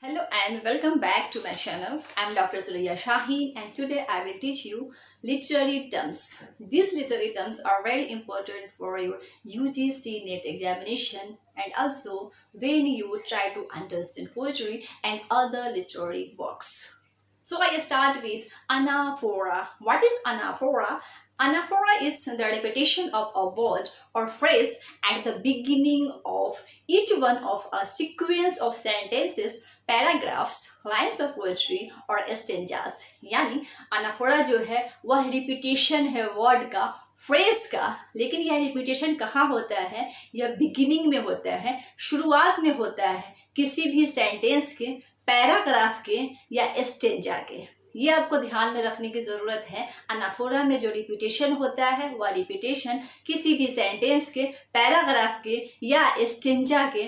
Hello and welcome back to my channel. I'm Dr. Surya Shaheen and today I will teach you literary terms. These literary terms are very important for your UGC NET examination and also when you try to understand poetry and other literary works. So I start with anaphora. What is anaphora? Anaphora is the repetition of a word or phrase at the beginning of each one of a sequence of sentences, paragraphs, lines of poetry और stanzas. यानी anaphora जो है वह repetition है word का, phrase का। लेकिन यह रिपीटेशन कहाँ होता है? यह बिगिनिंग में होता है, शुरुआत में होता है किसी भी सेंटेंस के, पैराग्राफ के या स्टेंजा के। ये आपको ध्यान में रखने की ज़रूरत है। अनाफोरा में जो रिपीटेशन होता है वह रिपीटेशन किसी भी सेंटेंस के, पैराग्राफ के या स्टेंजा के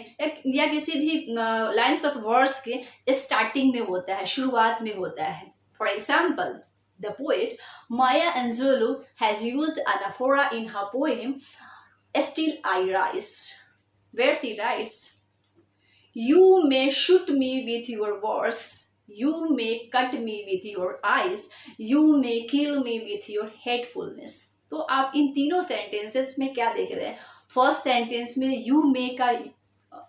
या किसी भी लाइन्स ऑफ वर्ड्स के स्टार्टिंग में होता है, शुरुआत में होता है। For example, the poet Maya Angelo has used anaphora in her poem Still I Rise, where she writes, "You may shoot me with your words, you may cut me with your eyes, you may kill me with your hatefulness." तो आप इन तीनों sentences में क्या देख रहे हैं? First sentence में you may का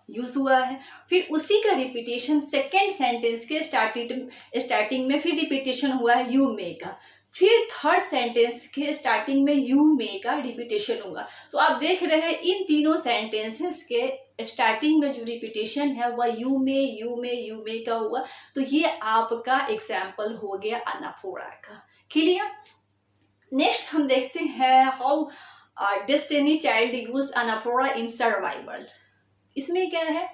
यूज हुआ है, फिर उसी का रिपीटेशन सेकेंड सेंटेंस के स्टार्टिंग में फिर रिपीटेशन हुआ है यू मे का, फिर थर्ड सेंटेंस के स्टार्टिंग में यू मे का रिपीटेशन हुआ। तो आप देख रहे हैं इन तीनों सेंटेंसेस के स्टार्टिंग में जो रिपीटेशन है वह यू मे का हुआ। तो ये आपका एग्जाम्पल हो गया अनाफोरा का। क्लियर? नेक्स्ट हम देखते हैं how destiny child use anaphora in survival. इसमें क्या है?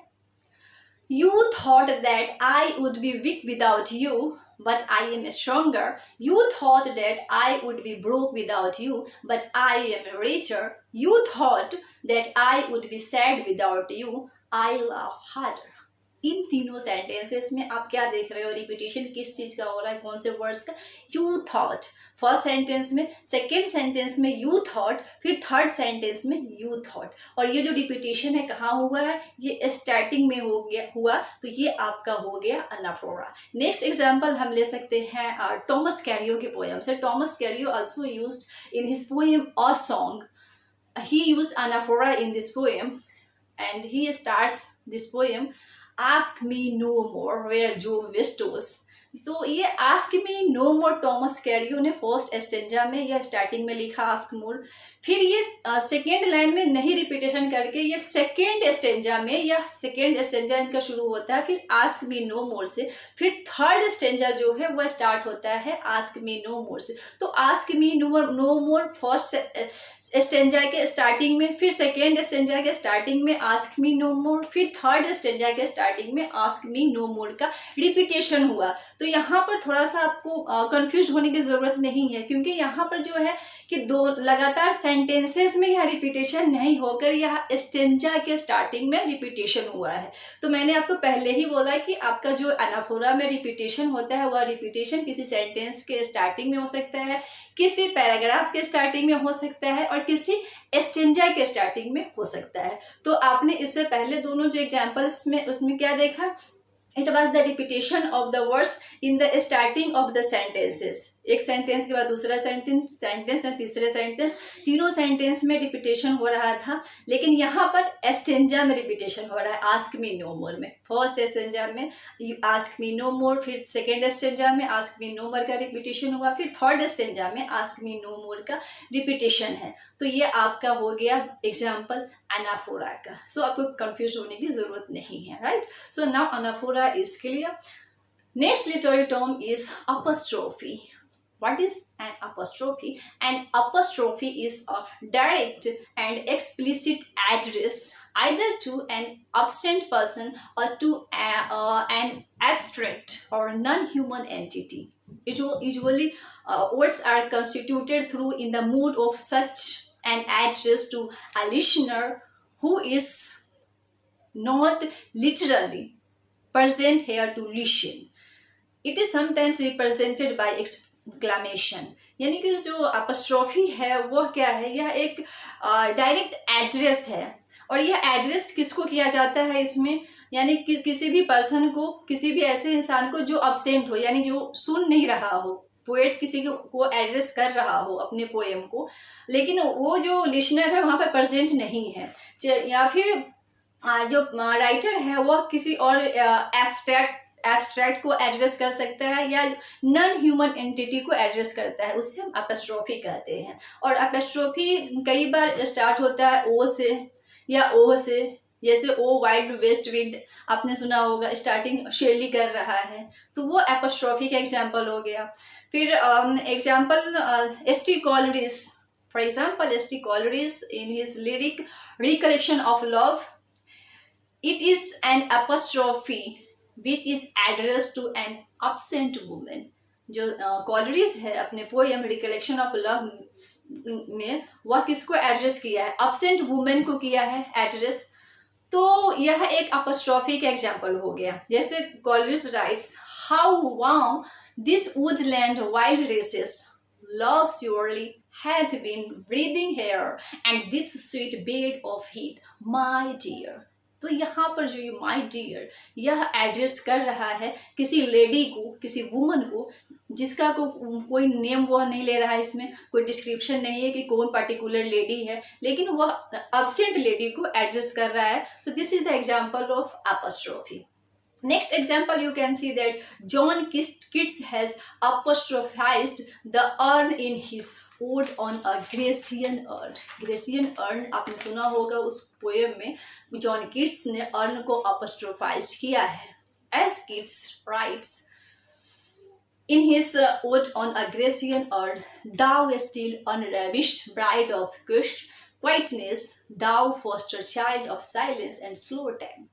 You thought that I would be weak without you, but I am stronger. You thought that I would be broke without you, but I am richer. You thought that I would be sad without you. I love harder. इन तीनों sentences में आप क्या देख रहे हो? Repetition किस चीज़ का हो रहा है? कौन से वर्ड्स का? यू थॉट फर्स्ट सेंटेंस में, सेकेंड सेंटेंस में यू थॉट, फिर थर्ड सेंटेंस में यू थॉट। और ये जो रिपीटेशन है कहाँ हुआ है? ये स्टार्टिंग में हो गया हुआ। तो ये आपका हो गया अनाफोरा। नेक्स्ट एग्जाम्पल हम ले सकते हैं टॉमस कैरियो के पोएम से। Thomas Cairo also used in his poem a song, he used anaphora in this poem and he starts this poem, ask me no more where Joe bestows. तो ये ask me know मोर Thomas Cairo ने first stanza में या starting में लिखा ask more, फिर ये second line में नहीं रिपीटेशन करके ये सेकेंड स्टेंजा में या सेकेंड स्टेंजा इनका शुरू होता है फिर आस्क मी नो मोर से, फिर थर्ड स्टेंजा जो है वह स्टार्ट होता है आस्क मी नो मोर से। तो ask me know more first stanza के स्टार्टिंग में, फिर सेकेंड स्टेंजा के स्टार्टिंग में आस्क मी नो मोर, फिर थर्ड स्टेंजा के स्टार्टिंग में आस्क मी नो मोर का रिपीटेशन हुआ। तो यहाँ पर थोड़ा सा आपको कंफ्यूज होने की ज़रूरत नहीं है, क्योंकि यहाँ पर जो है कि दो लगातार सेंटेंसेस में यह रिपीटेशन नहीं होकर यह स्टेंजा के स्टार्टिंग में रिपीटेशन हुआ है। तो मैंने आपको पहले ही बोला कि आपका जो अनाफोरा में रिपीटेशन होता है वह रिपीटेशन किसी सेंटेंस के स्टार्टिंग में हो सकता है, किसी पैराग्राफ के स्टार्टिंग में हो सकता है और किसी स्टेंजा के स्टार्टिंग में हो सकता है। तो आपने इससे पहले दोनों जो एग्जाम्पल्स में उसमें क्या देखा? It was the repetition of the words in the starting of the sentences. एक सेंटेंस के बाद दूसरा सेंटेंस या तीसरे सेंटेंस, तीनों सेंटेंस में रिपीटेशन हो रहा था। लेकिन यहाँ पर स्टेंजा में रिपीटेशन हो रहा है आस्क मी नो मोर में। फर्स्ट स्टेंजा में आस्क मी नो मोर, फिर सेकेंड स्टेंजा में आस्क मी नो मोर का रिपीटेशन हुआ, फिर थर्ड स्टेंजा में आस्क मी नो मोर का रिपीटेशन है। तो ये आपका हो गया एग्जाम्पल अनाफोरा का। सो आपको कंफ्यूज होने की जरूरत नहीं है, right? So now anaphora is clear. Next literary term is apostrophe. What is an apostrophe? An apostrophe is a direct and explicit address either to an absent person or to an abstract or non-human entity. Usually, words are constituted through in the mood of such an address to a listener who is not literally present here to listen. It is sometimes represented by exclamation. यानी कि जो apostrophe है वह क्या है? यह एक direct address है और यह एड्रेस किसको किया जाता है? इसमें यानी किसी भी पर्सन को, किसी भी ऐसे इंसान को जो अब्सेंट हो, यानी जो सुन नहीं रहा हो। पोएट किसी को एड्रेस कर रहा हो अपने पोएम को, लेकिन वो जो लिसनर है वहाँ पर प्रेजेंट नहीं है, या फिर जो राइटर है वह किसी और एब्स्ट्रैक्ट को एड्रेस कर सकता है, या नॉन ह्यूमन एंटिटी को एड्रेस करता है, उसे हम एपोस्ट्रोफी कहते हैं। और एपोस्ट्रोफी कई बार स्टार्ट होता है ओ से या ओ से, जैसे ओ वाइल्ड वेस्ट विंड आपने सुना होगा, स्टार्टिंग शेली कर रहा है, तो वो एपोस्ट्रोफी का एग्जाम्पल हो गया। फिर example ST. Coleridge, for example ST. Coleridge in his lyric recollection of love, it is an apostrophe which is addressed to an absent woman। जो कॉलरिज है अपने पोएम रिकलेक्शन ऑफ लव में वह किसको एड्रेस किया है? अब्सेंट वुमेन को किया है एड्रेस। तो यह एक अपोस्ट्रोफी का एग्जाम्पल हो गया। जैसे Coleridge writes, how vow this woodland wild recesses love surely hath been breathing here and this sweet bed of heath my dear। तो यहाँ पर जो ये माई डियर, यह एड्रेस कर रहा है किसी लेडी को, किसी वुमन को, जिसका कोई नेम वह नहीं ले रहा है, इसमें कोई डिस्क्रिप्शन नहीं है कि कौन पर्टिकुलर लेडी है, लेकिन वह अब्सेंट लेडी को एड्रेस कर रहा है। So this is the example of apostrophe. Next example, you can see that John Keats has apostrophized the urn in his ode on a Grecian urn. Grecian urn आपने सुना होगा, उस poem में John Keats ने earn को अपोस्ट्रोफाइज किया है. As Keats writes in his ode on a Grecian urn, thou still unravished bride of quietness, thou foster child of silence and slow time.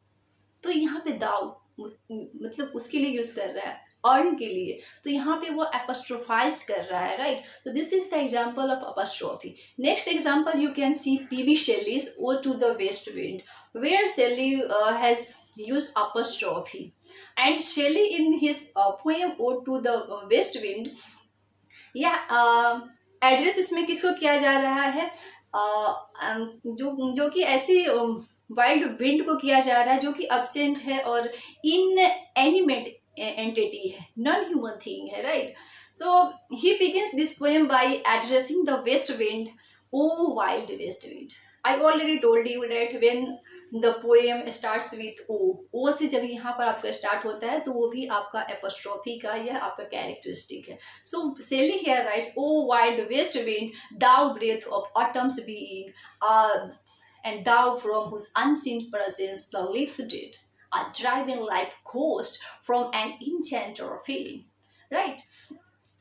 तो यहाँ पे दाउ मतलब उसके लिए यूज कर रहा है, अर्न के लिए, तो यहाँ पे वो एपोस्ट्रोफाइज कर रहा है, राइट. तो this is the example of apostrophe. Next example you can see P B Shelley's ode to the west wind, where Shelley has used apostrophe, and Shelley in his poem Ode to the West Wind, address इसमें किसको किया जा रहा है, जो कि ऐसी wild wind को किया जा रहा है जो कि अब्सेंट है और इन एनिमेट एंटिटी है, नॉन ह्यूमन थिंग है, right. So he begins this poem by addressing the west wind, O wild west wind. I already told you that when the poem starts with O से जब यहाँ पर आपका start होता है तो वो भी आपका एपोस्ट्रोफी का यह आपका कैरेक्टरिस्टिक है. So Shelley here writes, O wild west wind, thou breath of autumn's being, and thou from whose unseen presence the leaves did are driving like ghost from an enchanter feeling, right.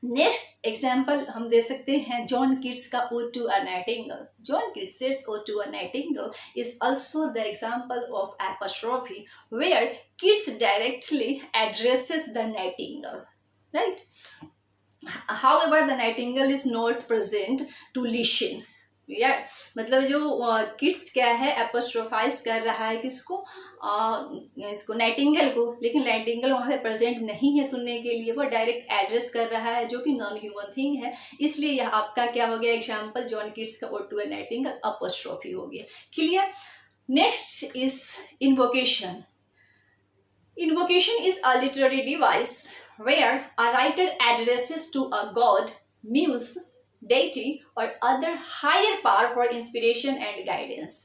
Next example हम दे सकते हैं John Keats का ode to a nightingale. John Keats ode to a nightingale is also the example of apostrophe where Keats directly addresses the nightingale, right. However, the nightingale is not present to listen. मतलब जो kids क्या है, एपोस्ट्रोफाइज कर रहा है किसको, इसको Nightingale को, लेकिन नाइटिंगेल वहाँ पे प्रेजेंट नहीं है सुनने के लिए, वो डायरेक्ट एड्रेस कर रहा है जो कि नॉन ह्यूमन थिंग है. इसलिए यह आपका क्या हो गया एग्जाम्पल, जॉन किट्स का ode to a nightingale apostrophe हो गया. Clear. Next is invocation. Invocation is a literary device where a writer addresses to a god, muse, deity or other higher power for inspiration and guidance.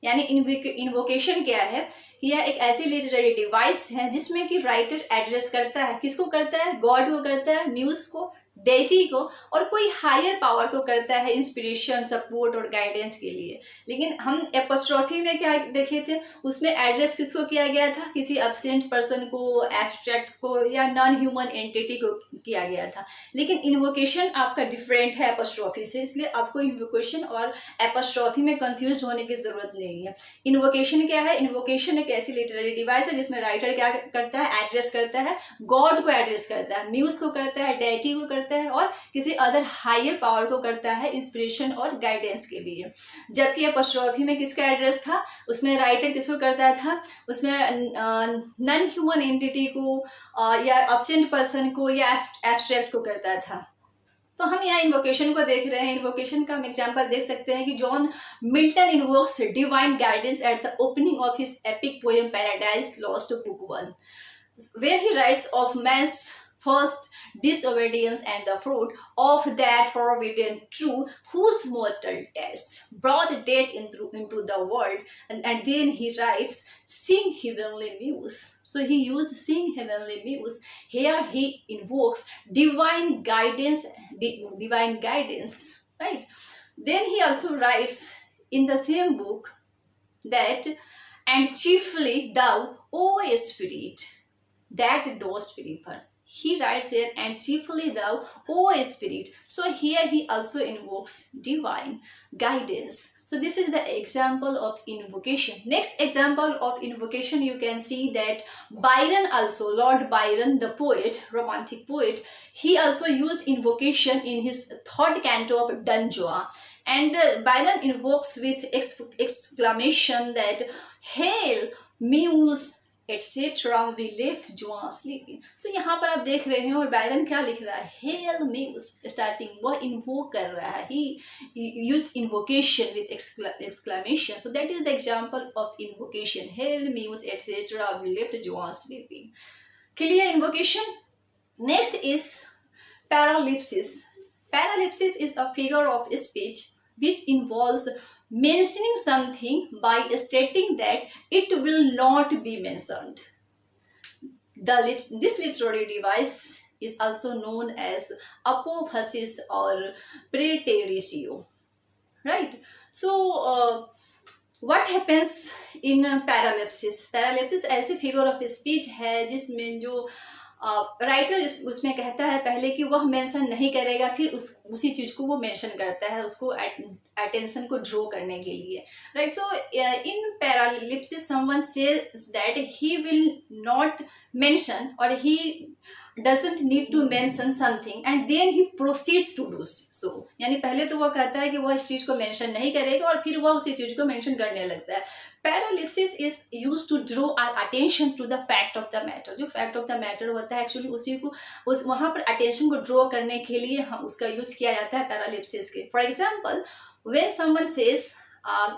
यानी invocation क्या है, यह एक ऐसी literary device है जिसमें कि राइटर एड्रेस करता है, किसको करता है, गॉड को करता है, म्यूज को, डेटी को, और कोई हायर पावर को करता है इंस्पिरेशन, सपोर्ट और गाइडेंस के लिए. लेकिन हम एपोस्ट्रोफी में क्या देखे थे, उसमें एड्रेस किसको किया गया था, किसी एब्सेंट पर्सन को, एब्स्ट्रैक्ट को या नॉन ह्यूमन एंटिटी को किया गया था. लेकिन इन्वोकेशन आपका डिफरेंट है एपोस्ट्रोफी से, इसलिए आपको इन्वोकेशन और एपोस्ट्रोफी में कंफ्यूज होने की जरूरत नहीं है. इन्वोकेशन क्या है, इन्वोकेशन एक ऐसी लिटरेरी डिवाइस है जिसमें राइटर क्या करता है, एड्रेस करता है, गॉड को एड्रेस करता है, म्यूज को करता है, डेटी को करता है और किसी अदर हायर पावर को करता है इंस्पिरेशन और गाइडेंस के लिए. जबकि एपोस्ट्रोफी में किसका एड्रेस था, उसमें राइटर किसको करता था, उसमें नॉन ह्यूमन एंटिटी को या एब्सेंट पर्सन को या एब्स्ट्रैक्ट को करता था. तो हम यहाँ इन्वोकेशन को देख रहे हैं। इन्वोकेशन का हम एग्जाम्पल देख सकते हैं कि John Milton invokes divine guidance at the opening of his epic poem paradise lost book 1, where he writes of man's first disobedience and the fruit of that forbidden truth whose mortal test brought death into the world. And then he writes, sing heavenly muse. So he used sing heavenly muse. Here he invokes divine guidance, right? Then he also writes in the same book that, and chiefly thou, O Spirit, that dost prefer. He writes here, and chiefly thou, O Spirit. So here he also invokes divine guidance. So this is the example of invocation. Next example of invocation, you can see that Byron also, Lord Byron, the poet, romantic poet, he also used invocation in his third canto of Don Juan. And Byron invokes with exclamation that, hail, muse, etc. we left Juan sleeping. So यहाँ पर आप देख रहे हैं और Byron क्या लिख रहा है, hail muse, स्टार्टिंग वह इन्वोक कर रहा है, he used invocation with exclamation. So that is the example of invocation, hail muse, etc. we left Juan sleeping. Clear invocation. Next is paralipsis. Paralipsis is a figure of speech which involves mentioning something by stating that it will not be mentioned. This literary device is also known as apophasis or preteritio, right? So what happens in paralipsis? Paralipsis ऐसी figure of speech है जिसमें जो writer उसमें कहता है पहले कि वह मेंशन नहीं करेगा, फिर उसी चीज को वो मेंशन करता है उसको अटेंशन को ड्रॉ करने के लिए, right? So in paralipsis someone says that he will not mention और he doesn't need to mention something and then he proceeds to do so. यानी पहले तो वह कहता है कि वह इस चीज को मेंशन नहीं करेगा और फिर वह उसी चीज को मेंशन करने लगता है. Paralepsis is used to draw our attention to the fact of the matter. जो fact of the matter होता है एक्चुअली उसी को वहाँ पर attention को draw करने के लिए हम उसका यूज किया जाता है paralepsis के. For example, when someone says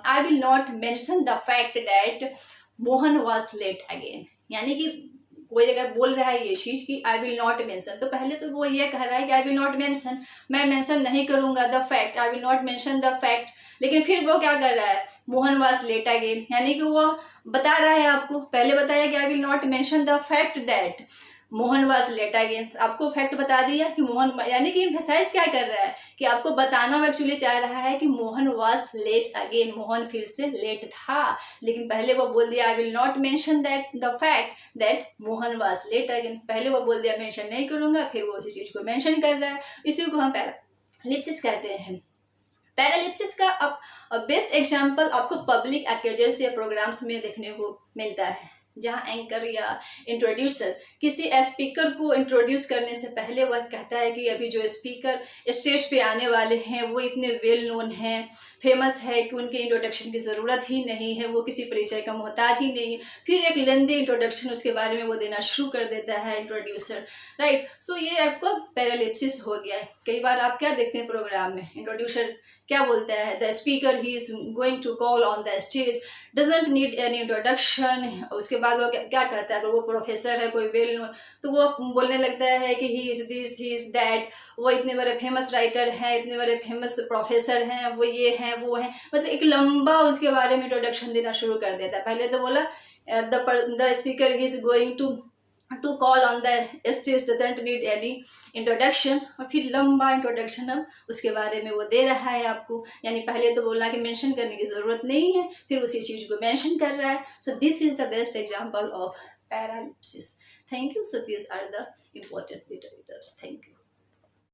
I will not mention the fact that Mohan was late again, यानी कि कोई अगर बोल रहा है ये चीज कि आई विल नॉट मेंशन, तो पहले तो वो ये कह रहा है कि आई विल नॉट मेंशन, मैं मेंशन नहीं करूंगा the fact, I will not mention the fact, लेकिन फिर वो क्या कर रहा है, मोहन वाज लेट अगेन, यानी कि वो बता रहा है आपको, पहले बताया कि I will not mention the fact that Mohan was late again, आपको फैक्ट बता दिया कि मोहन, यानी कि एम्फसाइज क्या कर रहा है कि आपको बताना वो एक्चुअली चाह रहा है कि Mohan was late again, Mohan फिर से लेट था, लेकिन पहले वो बोल दिया I will not mention that the fact that Mohan was late again, पहले वो बोल दिया मेंशन नहीं करूंगा, फिर वो उसी चीज को मेंशन कर रहा है. इसी को हम पैरालिप्सिस कहते हैं. पैरालिप्सिस का अब बेस्ट एग्जाम्पल आपको पब्लिक अकेजन्स या प्रोग्राम्स में देखने को मिलता है, जहाँ एंकर या इंट्रोड्यूसर किसी स्पीकर को इंट्रोड्यूस करने से पहले वह कहता है कि अभी जो स्पीकर स्टेज पे आने वाले हैं वो इतने वेल नोन हैं, फेमस है कि उनके इंट्रोडक्शन की ज़रूरत ही नहीं है, वो किसी परिचय का मोहताज ही नहीं है. फिर एक लेंदी इंट्रोडक्शन उसके बारे में वो देना शुरू कर देता है इंट्रोड्यूसर, राइट? सो ये आपको पैरालिप्सिस हो गया है. कई बार आप क्या देखते हैं प्रोग्राम में, इंट्रोड्यूसर क्या बोलता है, the speaker he is going to call on the stage doesn't need any introduction. उसके बाद वो क्या करता है, अगर वो प्रोफेसर है कोई वेल नोन तो वो बोलने लगता है कि he is this, he is that, वो इतने बड़े फेमस राइटर हैं, इतने बड़े फेमस प्रोफेसर हैं, वो ये हैं वो हैं, मतलब एक लंबा उसके बारे में इंट्रोडक्शन देना शुरू कर देता है. पहले तो बोला the speaker he is going to call on the stage doesn't need any introduction, और फिर लंबा इंट्रोडक्शन अब उसके बारे में वो दे रहा है आपको. यानी पहले तो बोला कि मेंशन करने की ज़रूरत नहीं है, फिर उसी चीज़ को मेंशन कर रहा है. So this is the best example of paralipsis. Thank you. So these are the important literatures. Thank you.